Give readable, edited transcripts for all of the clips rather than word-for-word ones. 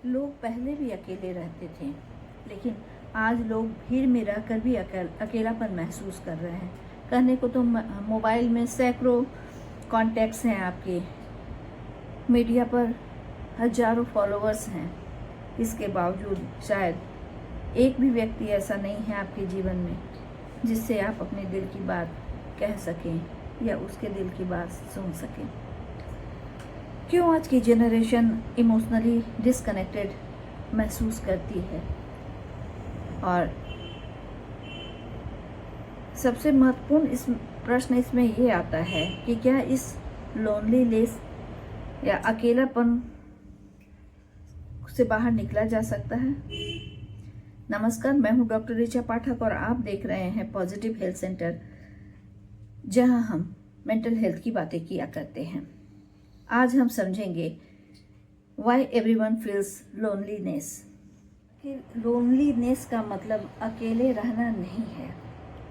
लोग पहले भी अकेले रहते थे, लेकिन आज लोग भीड़ में रहकर भी अकेलापन महसूस कर रहे हैं। कहने को तो मोबाइल में सैकड़ों कॉन्टैक्ट्स हैं आपके, मीडिया पर हजारों फॉलोअर्स हैं। इसके बावजूद शायद एक भी व्यक्ति ऐसा नहीं है आपके जीवन में जिससे आप अपने दिल की बात कह सकें या उसके दिल की बात सुन सकें। क्यों आज की जनरेशन इमोशनली डिस्कनेक्टेड महसूस करती है? और सबसे महत्वपूर्ण इस प्रश्न इसमें ये आता है कि क्या इस लोनलीनेस या अकेलापन से बाहर निकला जा सकता है? नमस्कार, मैं हूं डॉक्टर ऋचा पाठक और आप देख रहे हैं पॉजिटिव हेल्थ सेंटर, जहां हम मेंटल हेल्थ की बातें किया करते हैं। आज हम समझेंगे why everyone feels loneliness. Loneliness का मतलब अकेले रहना नहीं है।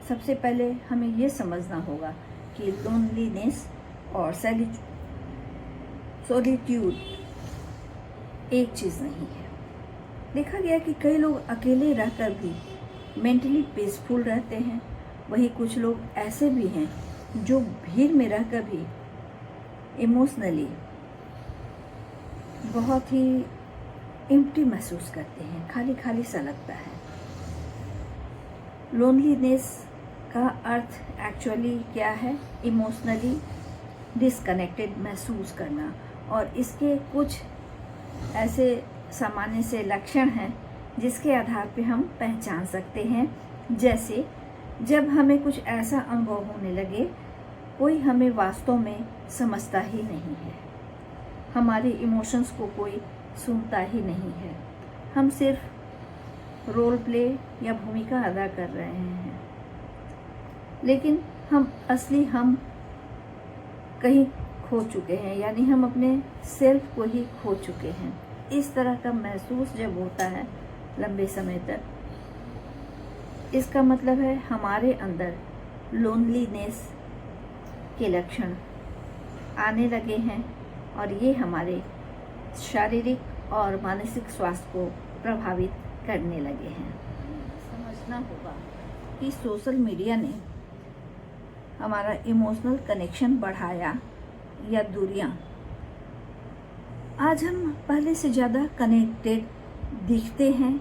सबसे पहले हमें ये समझना होगा कि लोनलीनेस और सॉलिट्यूड एक चीज़ नहीं है। देखा गया कि कई लोग अकेले रहकर भी मेंटली पीसफुल रहते हैं, वहीं कुछ लोग ऐसे भी हैं जो भीड़ में रहकर भी इमोशनली बहुत ही एम्प्टी महसूस करते हैं, खाली खाली सा लगता है। लोनलीनेस का अर्थ एक्चुअली क्या है? इमोशनली डिस्कनेक्टेड महसूस करना। और इसके कुछ ऐसे सामान्य से लक्षण हैं जिसके आधार पे हम पहचान सकते हैं। जैसे जब हमें कुछ ऐसा अनुभव होने लगे, कोई हमें वास्तव में समझता ही नहीं है, हमारे इमोशंस को कोई सुनता ही नहीं है, हम सिर्फ रोल प्ले या भूमिका अदा कर रहे हैं, लेकिन हम कहीं खो चुके हैं, यानी हम अपने सेल्फ को ही खो चुके हैं। इस तरह का महसूस जब होता है लंबे समय तक, इसका मतलब है हमारे अंदर लोनलीनेस के लक्षण आने लगे हैं और ये हमारे शारीरिक और मानसिक स्वास्थ्य को प्रभावित करने लगे हैं। समझना होगा कि सोशल मीडिया ने हमारा इमोशनल कनेक्शन बढ़ाया या दूरियां। आज हम पहले से ज़्यादा कनेक्टेड दिखते हैं,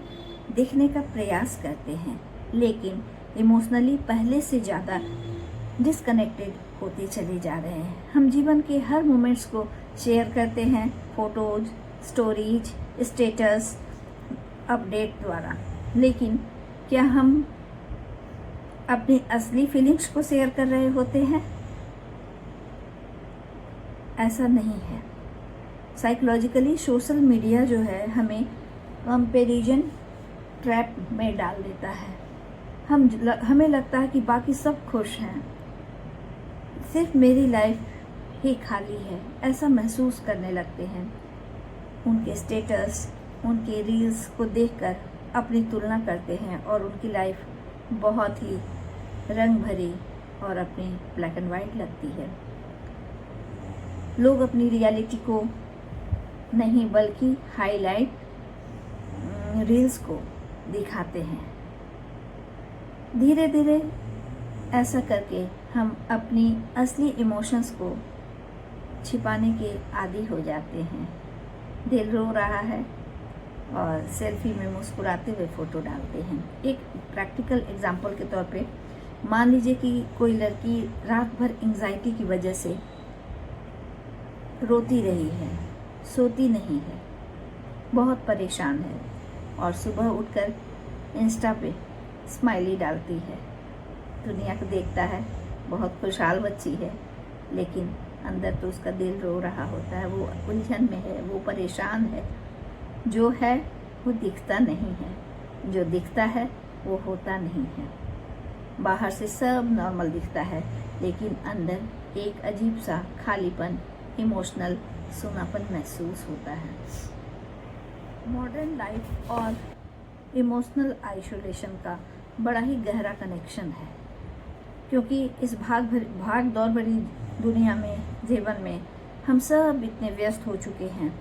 दिखने का प्रयास करते हैं, लेकिन इमोशनली पहले से ज़्यादा डिस्कनेक्टेड होते चले जा रहे हैं। हम जीवन के हर मोमेंट्स को शेयर करते हैं, फोटोज, स्टोरीज, स्टेटस, अपडेट द्वारा, लेकिन क्या हम अपनी असली फीलिंग्स को शेयर कर रहे होते हैं? ऐसा नहीं है। साइकोलॉजिकली सोशल मीडिया जो है हमें कंपैरिजन ट्रैप में डाल देता है। हमें लगता है कि बाकी सब खुश हैं, सिर्फ मेरी लाइफ ही खाली है, ऐसा महसूस करने लगते हैं। उनके स्टेटस, उनके रील्स को देखकर अपनी तुलना करते हैं और उनकी लाइफ बहुत ही रंग भरी और अपनी ब्लैक एंड वाइट लगती है। लोग अपनी रियलिटी को नहीं बल्कि हाईलाइट रील्स को दिखाते हैं। धीरे धीरे ऐसा करके हम अपनी असली इमोशंस को छिपाने के आदी हो जाते हैं। दिल रो रहा है और सेल्फी में मुस्कुराते हुए फ़ोटो डालते हैं। एक प्रैक्टिकल एग्जांपल के तौर पे मान लीजिए कि कोई लड़की रात भर एंग्जाइटी की वजह से रोती रही है, सोती नहीं है, बहुत परेशान है और सुबह उठकर इंस्टा पे स्माइली डालती है। दुनिया को देखता है बहुत खुशहाल बच्ची है, लेकिन अंदर तो उसका दिल रो रहा होता है, वो उलझन में है, वो परेशान है। जो है वो दिखता नहीं है, जो दिखता है वो होता नहीं है। बाहर से सब नॉर्मल दिखता है, लेकिन अंदर एक अजीब सा खालीपन, इमोशनल सूनापन महसूस होता है। मॉडर्न लाइफ और इमोशनल आइसोलेशन का बड़ा ही गहरा कनेक्शन है, क्योंकि इस भाग दौड़ भरी दुनिया में, जीवन में हम सब इतने व्यस्त हो चुके हैं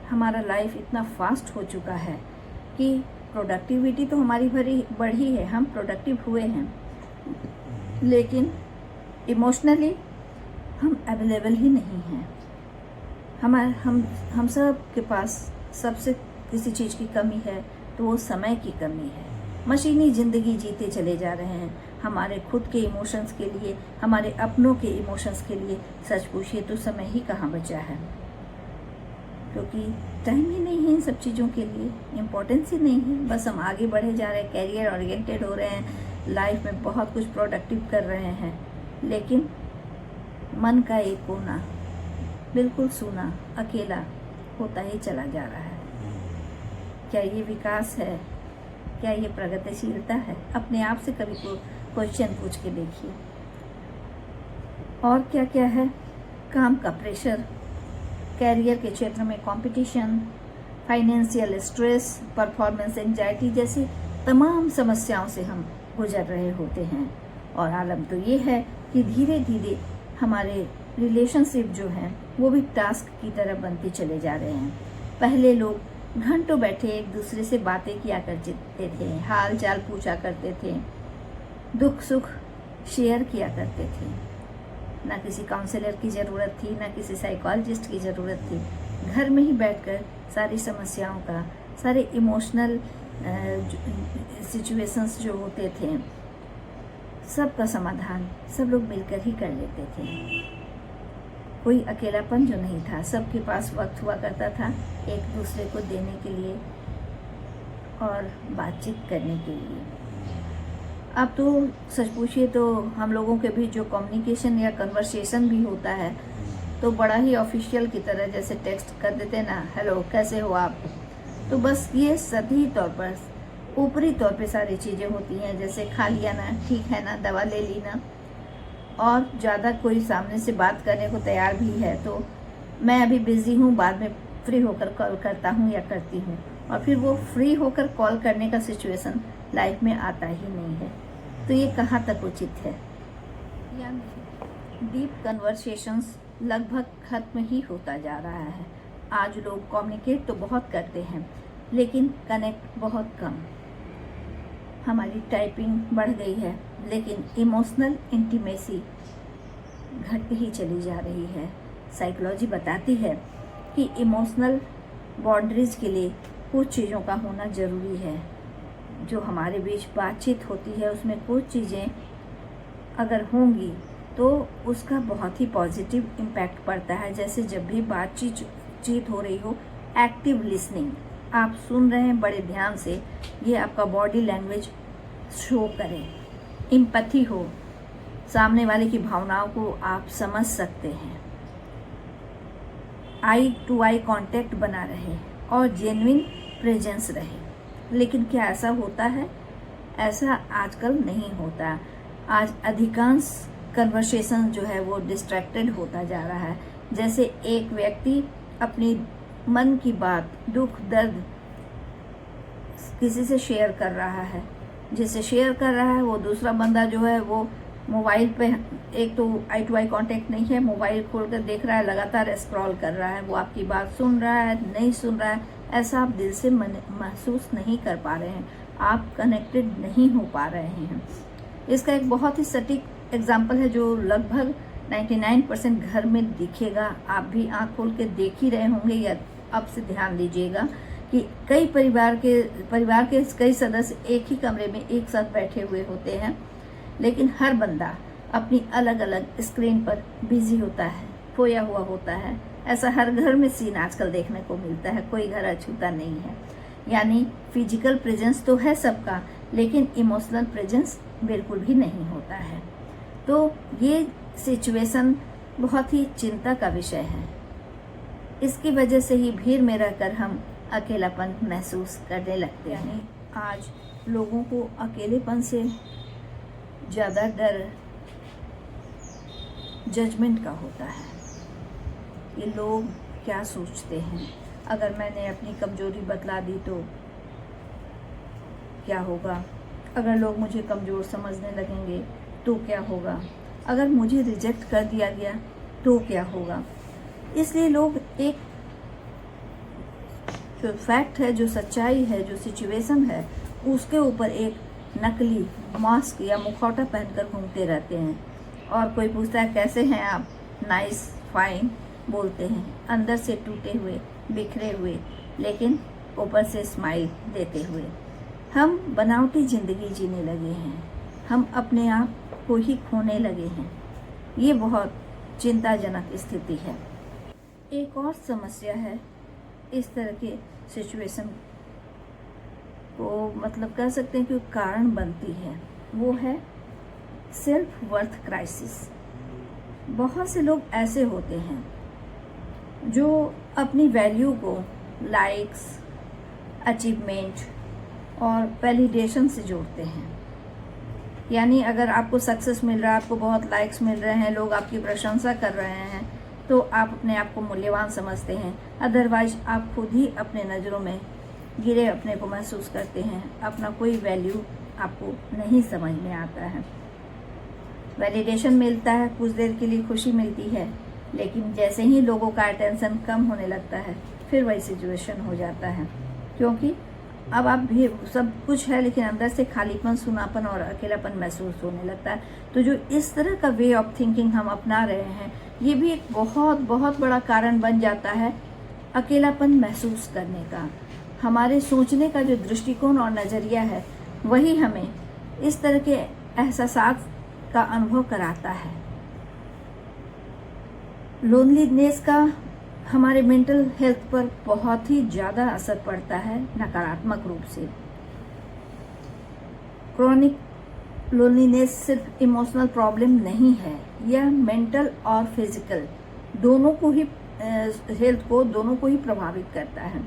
हमारा लाइफ इतना फास्ट हो चुका है कि प्रोडक्टिविटी तो हमारी बढ़ी है, हम प्रोडक्टिव हुए हैं, लेकिन इमोशनली हम अवेलेबल ही नहीं हैं। हम सब के पास सबसे किसी चीज़ की कमी है तो वो समय की कमी है। मशीनी ज़िंदगी जीते चले जा रहे हैं। हमारे खुद के इमोशंस के लिए, हमारे अपनों के इमोशंस के लिए सच पूछिए तो समय ही कहाँ बचा है, क्योंकि टाइम ही नहीं है इन सब चीज़ों के लिए, इम्पोर्टेंस ही नहीं है। बस हम आगे बढ़े जा रहे हैं, कैरियर ओरिएंटेड हो रहे हैं, लाइफ में बहुत कुछ प्रोडक्टिव कर रहे हैं, लेकिन मन का एक कोना बिल्कुल सूना, अकेला होता ही चला जा रहा है। क्या ये विकास है? क्या ये प्रगतिशीलता है? अपने आप से कभी क्वेश्चन पूछ के देखिए। और क्या क्या है? काम का प्रेशर, कैरियर के क्षेत्र में competition, financial stress, performance anxiety जैसी तमाम समस्याओं से हम गुजर रहे होते हैं। और आलम तो ये है कि धीरे धीरे हमारे रिलेशनशिप जो हैं वो भी टास्क की तरह बनते चले जा रहे हैं। पहले लोग घंटों बैठे एक दूसरे से बातें किया करते थे, हाल चाल पूछा करते थे, दुख सुख शेयर किया करते थे। ना किसी काउंसलर की ज़रूरत थी, ना किसी साइकोलॉजिस्ट की ज़रूरत थी। घर में ही बैठकर सारी समस्याओं का, सारे इमोशनल सिचुएशंस जो होते थे, सबका समाधान सब लोग मिलकर ही कर लेते थे। कोई अकेलापन जो नहीं था, सबके पास वक्त हुआ करता था एक दूसरे को देने के लिए और बातचीत करने के लिए। अब तो सच पूछिए तो हम लोगों के बीच जो कम्युनिकेशन या कन्वर्सेशन भी होता है तो बड़ा ही ऑफिशियल की तरह, जैसे टेक्स्ट कर देते ना, हेलो कैसे हो आप, तो बस ये सतही तौर पर, ऊपरी तौर पे सारी चीज़ें होती हैं, जैसे खा लिया ना, ठीक है ना, दवा ले ली ना। और ज़्यादा कोई सामने से बात करने को तैयार भी है तो मैं अभी बिज़ी हूँ, बाद में फ्री होकर कॉल करता हूँ या करती हूँ, और फिर वो फ्री होकर कॉल करने का सिचुएशन लाइफ में आता ही नहीं है। तो ये कहाँ तक उचित है? यानी डीप कन्वर्सेशंस लगभग खत्म ही होता जा रहा है। आज लोग कम्युनिकेट तो बहुत करते हैं लेकिन कनेक्ट बहुत कम। हमारी टाइपिंग बढ़ गई है लेकिन इमोशनल इंटीमेसी घटती ही चली जा रही है। साइकोलॉजी बताती है कि इमोशनल बाउंड्रीज के लिए कुछ चीज़ों का होना ज़रूरी है। जो हमारे बीच बातचीत होती है उसमें कुछ चीज़ें अगर होंगी तो उसका बहुत ही पॉजिटिव इम्पैक्ट पड़ता है। जैसे जब भी बातचीत हो रही हो, एक्टिव लिसनिंग, आप सुन रहे हैं बड़े ध्यान से, ये आपका बॉडी लैंग्वेज शो करे, एम्पैथी हो, सामने वाले की भावनाओं को आप समझ सकते हैं, आई टू आई कांटेक्ट बना रहे और जेन्युइन प्रेजेंस रहे। लेकिन क्या ऐसा होता है? ऐसा आजकल नहीं होता। आज अधिकांश कन्वर्सेशन जो है वो डिस्ट्रैक्टेड होता जा रहा है। जैसे एक व्यक्ति अपनी मन की बात, दुख दर्द किसी से शेयर कर रहा है, जिसे शेयर कर रहा है वो दूसरा बंदा जो है वो मोबाइल पे, एक तो आई टू आई कांटेक्ट नहीं है, मोबाइल खोल कर देख रहा है, लगातार स्क्रॉल कर रहा है। वो आपकी बात सुन रहा है, नहीं सुन रहा है, ऐसा आप दिल से महसूस नहीं कर पा रहे हैं, आप कनेक्टेड नहीं हो पा रहे हैं। इसका एक बहुत ही सटीक एग्जाम्पल है जो लगभग 99% घर में दिखेगा। आप भी आँख खोल के देख ही रहे होंगे या अब से ध्यान दीजिएगा कि कई परिवार के कई सदस्य एक ही कमरे में एक साथ बैठे हुए होते हैं, लेकिन हर बंदा अपनी अलग अलग स्क्रीन पर बिजी होता है, खोया हुआ होता है। ऐसा हर घर में सीन आजकल देखने को मिलता है, कोई घर अछूता नहीं है। यानी फिजिकल प्रेजेंस तो है सबका, लेकिन इमोशनल प्रेजेंस बिल्कुल भी नहीं होता है। तो ये सिचुएशन बहुत ही चिंता का विषय है। इसकी वजह से ही भीड़ में रहकर हम अकेलापन महसूस करने लगते हैं। आज लोगों को अकेलेपन से ज़्यादा डर जजमेंट का होता है। ये लोग क्या सोचते हैं, अगर मैंने अपनी कमजोरी बतला दी तो क्या होगा, अगर लोग मुझे कमज़ोर समझने लगेंगे तो क्या होगा, अगर मुझे रिजेक्ट कर दिया गया तो क्या होगा। इसलिए लोग एक जो फैक्ट है, जो सच्चाई है, जो सिचुएशन है, उसके ऊपर एक नकली मास्क या मुखौटा पहनकर घूमते रहते हैं। और कोई पूछता है कैसे हैं आप, नाइस, फाइन बोलते हैं, अंदर से टूटे हुए, बिखरे हुए, लेकिन ऊपर से स्माइल देते हुए। हम बनावटी ज़िंदगी जीने लगे हैं, हम अपने आप को ही खोने लगे हैं। ये बहुत चिंताजनक स्थिति है। एक और समस्या है इस तरह के सिचुएशन को, मतलब कह सकते हैं कि कारण बनती है, वो है सेल्फ वर्थ क्राइसिस। बहुत से लोग ऐसे होते हैं जो अपनी वैल्यू को लाइक्स, अचीवमेंट और वैलिडेशन से जोड़ते हैं। यानी अगर आपको सक्सेस मिल रहा है, आपको बहुत लाइक्स मिल रहे हैं, लोग आपकी प्रशंसा कर रहे हैं, तो आप अपने आप को मूल्यवान समझते हैं। अदरवाइज आप खुद ही अपने नज़रों में गिरे अपने को महसूस करते हैं, अपना कोई वैल्यू आपको नहीं समझ में आता है। वैलिडेशन मिलता है, कुछ देर के लिए खुशी मिलती है, लेकिन जैसे ही लोगों का अटेंशन कम होने लगता है, फिर वही सिचुएशन हो जाता है। क्योंकि अब आप भी सब कुछ है, लेकिन अंदर से खालीपन, सुनापन और अकेलापन महसूस होने लगता है। तो जो इस तरह का वे ऑफ थिंकिंग हम अपना रहे हैं, ये भी एक बहुत बहुत बड़ा कारण बन जाता है अकेलापन महसूस करने का। हमारे सोचने का जो दृष्टिकोण और नज़रिया है, वही हमें इस तरह के एहसास का अनुभव कराता है। लोनलीनेस का हमारे मेंटल हेल्थ पर बहुत ही ज़्यादा असर पड़ता है, नकारात्मक रूप से। क्रोनिक लोनलीनेस सिर्फ इमोशनल प्रॉब्लम नहीं है, यह मेंटल और फिजिकल दोनों को ही हेल्थ को दोनों को ही प्रभावित करता है।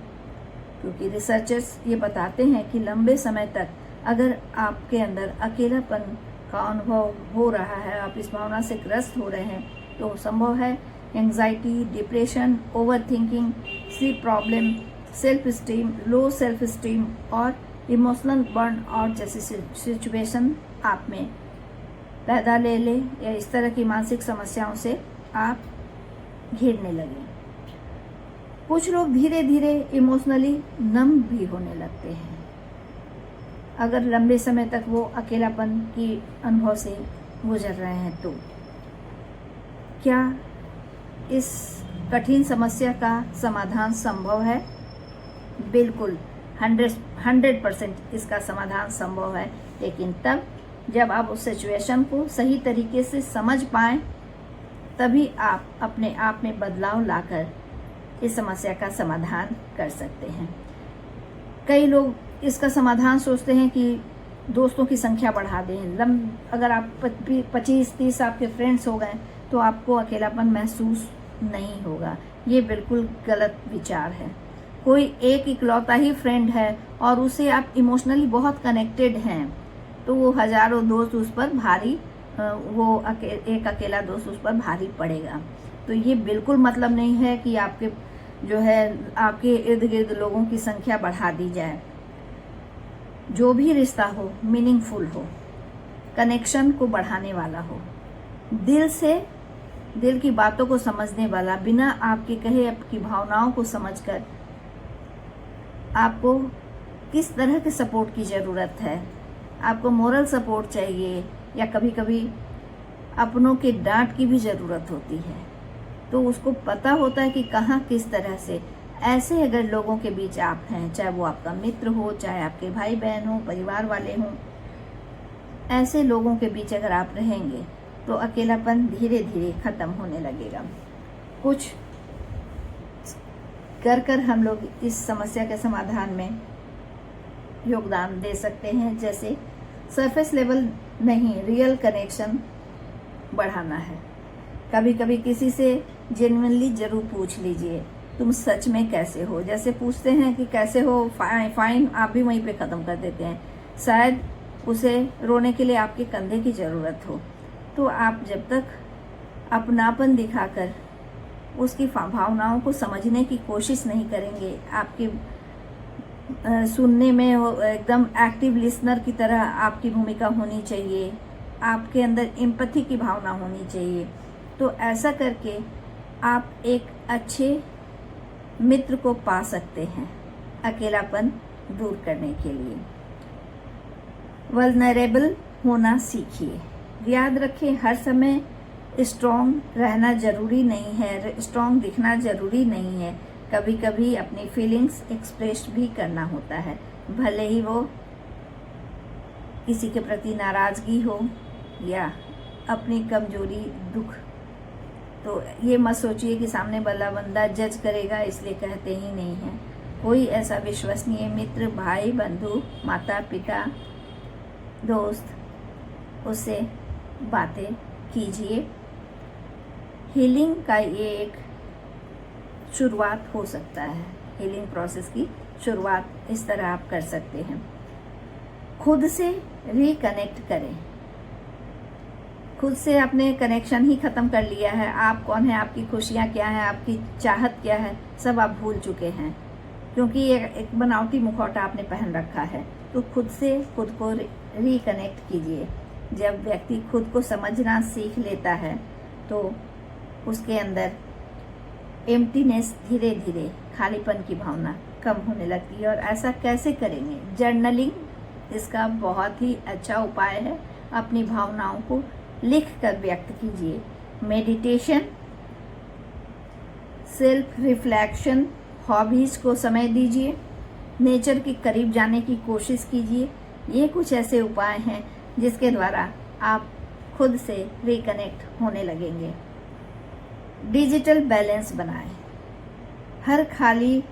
क्योंकि रिसर्चर्स ये बताते हैं कि लंबे समय तक अगर आपके अंदर अकेलापन का अनुभव हो रहा है, आप इस भावना से ग्रस्त हो रहे हैं, तो संभव है anxiety, depression, over thinking, sleep problem, self esteem, low self esteem और इमोशनल बर्न आउट जैसी सिचुएशन आप में पैदा ले या इस तरह की मानसिक समस्याओं से आप घिरने लगे। कुछ लोग धीरे धीरे इमोशनली नम भी होने लगते हैं अगर लंबे समय तक वो अकेलापन की अनुभव से गुजर रहे हैं। तो क्या इस कठिन समस्या का समाधान संभव है? बिल्कुल 100% इसका समाधान संभव है, लेकिन तब जब आप उस सिचुएशन को सही तरीके से समझ पाएं, तभी आप अपने आप में बदलाव लाकर इस समस्या का समाधान कर सकते हैं। कई लोग इसका समाधान सोचते हैं कि दोस्तों की संख्या बढ़ा दें। अगर आप 25-30 आपके फ्रेंड्स हो गए तो आपको अकेलापन महसूस नहीं होगा। ये बिल्कुल गलत विचार है। कोई एक इकलौता ही फ्रेंड है और उससे आप इमोशनली बहुत कनेक्टेड हैं, तो वो हजारों दोस्त उस पर भारी एक अकेला दोस्त उस पर भारी पड़ेगा। तो ये बिल्कुल मतलब नहीं है कि आपके आपके इर्द गिर्द लोगों की संख्या बढ़ा दी जाए। जो भी रिश्ता हो मीनिंगफुल हो, कनेक्शन को बढ़ाने वाला हो, दिल की बातों को समझने वाला, बिना आपके कहे आपकी भावनाओं को समझकर आपको किस तरह के सपोर्ट की ज़रूरत है, आपको मोरल सपोर्ट चाहिए या कभी कभी अपनों के डांट की भी ज़रूरत होती है, तो उसको पता होता है कि कहाँ किस तरह से। ऐसे अगर लोगों के बीच आप हैं, चाहे वो आपका मित्र हो, चाहे आपके भाई बहन हो, परिवार वाले हों, ऐसे लोगों के बीच अगर आप रहेंगे तो अकेलापन धीरे धीरे ख़त्म होने लगेगा। कुछ कर हम लोग इस समस्या के समाधान में योगदान दे सकते हैं। जैसे सरफेस लेवल नहीं, रियल कनेक्शन बढ़ाना है। कभी कभी किसी से जेन्युइनली ज़रूर पूछ लीजिए, तुम सच में कैसे हो। जैसे पूछते हैं कि कैसे हो, फाइन, आप भी वहीं पे ख़त्म कर देते हैं। शायद उसे रोने के लिए आपके कंधे की ज़रूरत हो, तो आप जब तक अपनापन दिखाकर उसकी भावनाओं को समझने की कोशिश नहीं करेंगे, आपके सुनने में एकदम एक्टिव लिसनर की तरह आपकी भूमिका होनी चाहिए, आपके अंदर एम्पैथी की भावना होनी चाहिए। तो ऐसा करके आप एक अच्छे मित्र को पा सकते हैं। अकेलापन दूर करने के लिए। वल्नरेबल होना सीखिए। याद रखें, हर समय स्ट्रॉन्ग रहना जरूरी नहीं है, स्ट्रॉन्ग दिखना जरूरी नहीं है। कभी कभी अपनी फीलिंग्स एक्सप्रेस भी करना होता है, भले ही वो किसी के प्रति नाराज़गी हो या अपनी कमजोरी, दुख। तो ये मत सोचिए कि सामने वाला बंदा जज करेगा इसलिए कहते ही नहीं है। कोई ऐसा विश्वसनीय मित्र, भाई, बंधु, माता पिता, दोस्त, उससे बातें कीजिए। हीलिंग का ये एक शुरुआत हो सकता है। हीलिंग प्रोसेस की शुरुआत इस तरह आप कर सकते हैं। खुद से रिकनेक्ट करें। खुद से आपने कनेक्शन ही ख़त्म कर लिया है। आप कौन है, आपकी खुशियाँ क्या है, आपकी चाहत क्या है, सब आप भूल चुके हैं, क्योंकि एक बनावटी मुखौटा आपने पहन रखा है। तो खुद से खुद को रिकनेक्ट कीजिए। जब व्यक्ति खुद को समझना सीख लेता है तो उसके अंदर एम्प्टीनेस, धीरे धीरे खालीपन की भावना कम होने लगती है। और ऐसा कैसे करेंगे? जर्नलिंग इसका बहुत ही अच्छा उपाय है। अपनी भावनाओं को लिख कर व्यक्त कीजिए। मेडिटेशन, सेल्फ रिफ्लेक्शन, हॉबीज को समय दीजिए, नेचर के करीब जाने की कोशिश कीजिए। ये कुछ ऐसे उपाय हैं जिसके द्वारा आप खुद से रिकनेक्ट होने लगेंगे। डिजिटल बैलेंस बनाएं। हर खाली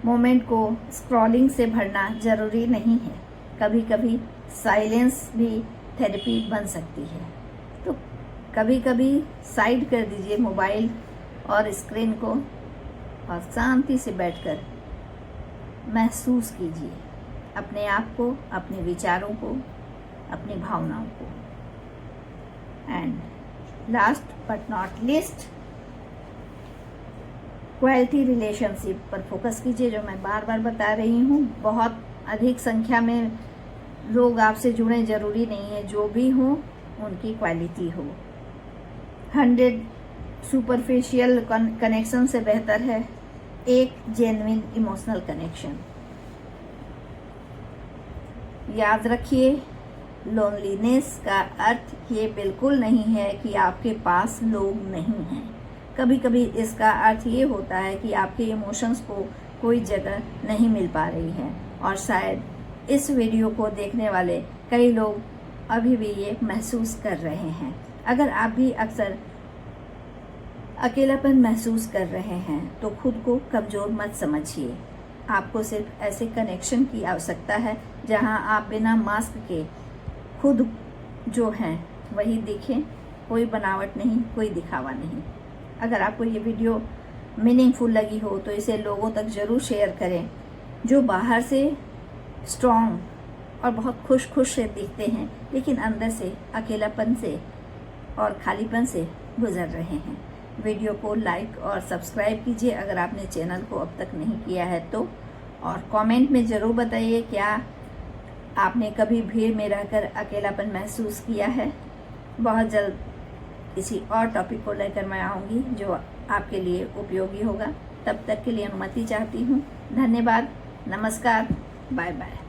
मोमेंट को स्क्रॉलिंग से भरना जरूरी नहीं है। कभी कभी साइलेंस भी थेरेपी बन सकती है। तो कभी कभी साइड कर दीजिए मोबाइल और स्क्रीन को और शांति से बैठकर महसूस कीजिए अपने आप को, अपने विचारों को, अपनी भावनाओं को। And last but not least, quality relationship पर फोकस कीजिए, जो मैं बार बार बता रही हूँ। बहुत अधिक संख्या में लोग आपसे जुड़े जरूरी नहीं है, जो भी हो उनकी क्वालिटी हो। 100 सुपरफिशियल कनेक्शन से बेहतर है एक जेन्युइन इमोशनल कनेक्शन। याद रखिए, लोनलीनेस का अर्थ ये बिल्कुल नहीं है कि आपके पास लोग नहीं हैं। कभी कभी इसका अर्थ ये होता है कि आपके इमोशंस को कोई जगह नहीं मिल पा रही है। और शायद इस वीडियो को देखने वाले कई लोग अभी भी ये महसूस कर रहे हैं। अगर आप भी अक्सर अकेलापन महसूस कर रहे हैं तो खुद को कमज़ोर मत समझिए। आपको सिर्फ ऐसे कनेक्शन की आवश्यकता है जहां आप बिना मास्क के खुद जो हैं वही दिखें। कोई बनावट नहीं, कोई दिखावा नहीं। अगर आपको ये वीडियो मीनिंगफुल लगी हो तो इसे लोगों तक ज़रूर शेयर करें जो बाहर से स्ट्रॉन्ग और बहुत खुश से दिखते हैं, लेकिन अंदर से अकेलापन से और खालीपन से गुजर रहे हैं। वीडियो को लाइक और सब्सक्राइब कीजिए अगर आपने चैनल को अब तक नहीं किया है तो। और कमेंट में ज़रूर बताइए क्या आपने कभी भीड़ में रहकर अकेलापन महसूस किया है। बहुत जल्द किसी और टॉपिक को लेकर मैं आऊँगी जो आपके लिए उपयोगी होगा। तब तक के लिए अनुमति चाहती हूँ। धन्यवाद, नमस्कार, बाय बाय।